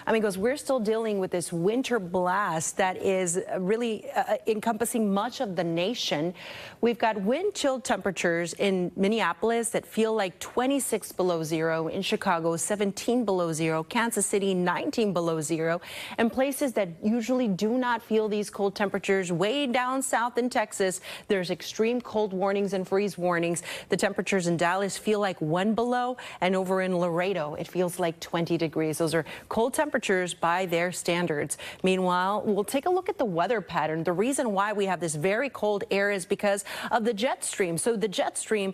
Amigos, we're still dealing with this winter blast that is really encompassing much of the nation. We've got wind chill temperatures in Minneapolis that feel like 26 below zero, in Chicago 17 below zero, Kansas City 19 below zero, and places that usually do not feel these cold temperatures way down south in Texas, there's extreme cold warnings and freeze warnings. The temperatures in Dallas feel like 1 below, and over in Laredo it feels like 20 degrees. Those are cold temperatures by their standards. Meanwhile, we'll take a look at the weather pattern. The reason why we have this very cold air is because of the jet stream. So the jet stream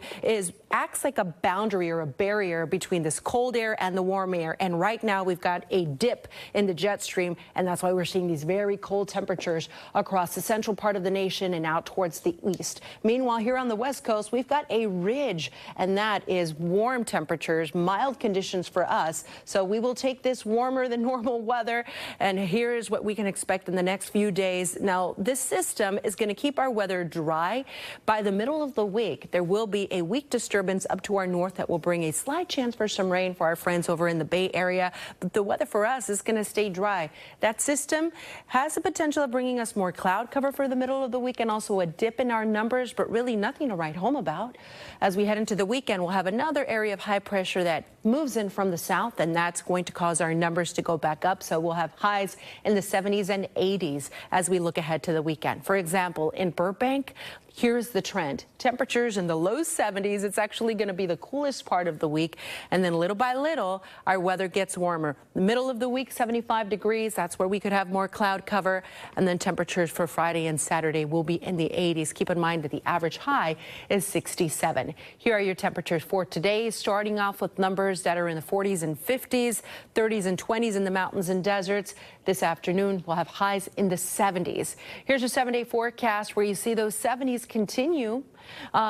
acts like a boundary or a barrier between this cold air and the warm air. And right now we've got a dip in the jet stream, and that's why we're seeing these very cold temperatures across the central part of the nation and out towards the east. Meanwhile, here on the west coast, we've got a ridge, and that is warm temperatures, mild conditions for us. So we will take this warmer than normal weather, and here is what we can expect in the next few days. Now, this system is going to keep our weather dry. By the middle of the week, there will be a weak disturbance up to our north that will bring a slight chance for some rain for our friends over in the Bay Area. But the weather for us is going to stay dry. That system has the potential of bringing us more cloud cover for the middle of the week and also a dip in our numbers, but really nothing to write home about. As we head into the weekend, we'll have another area of high pressure that moves in from the south, and that's going to cause our numbers to go back up. So we'll have highs in the 70s and 80s as we look ahead to the weekend. For example, in Burbank, here's the trend. Temperatures in the low 70s. It's actually going to be the coolest part of the week. And then little by little, our weather gets warmer. The middle of the week, 75 degrees. That's where we could have more cloud cover. And then temperatures for Friday and Saturday will be in the 80s. Keep in mind that the average high is 67. Here are your temperatures for today, starting off with numbers that are in the 40s and 50s, 30s and 20s in the mountains and deserts. This afternoon, we'll have highs in the 70s. Here's your 7-day forecast where you see those 70s continue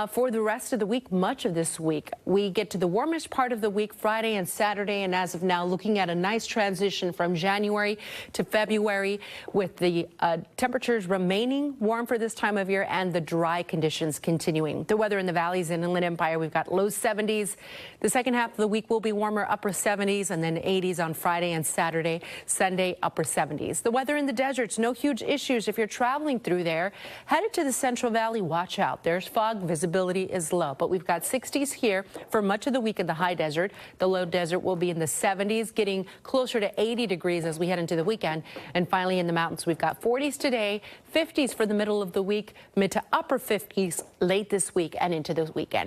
for the rest of the week, much of this week. We get to the warmest part of the week Friday and Saturday, and as of now, looking at a nice transition from January to February with the temperatures remaining warm for this time of year and the dry conditions continuing. The weather in the valleys and Inland Empire, we've got low 70s. The second half of the week will be warmer, upper 70s, and then 80s on Friday and Saturday. Sunday, upper 70s. The weather in the deserts, no huge issues if you're traveling through there. Headed to the Central Valley, watch out. There's fog. Visibility is low, but we've got 60s here for much of the week in the high desert. The low desert will be in the 70s, getting closer to 80 degrees as we head into the weekend. And finally, in the mountains, we've got 40s today, 50s for the middle of the week, mid to upper 50s late this week and into the weekend.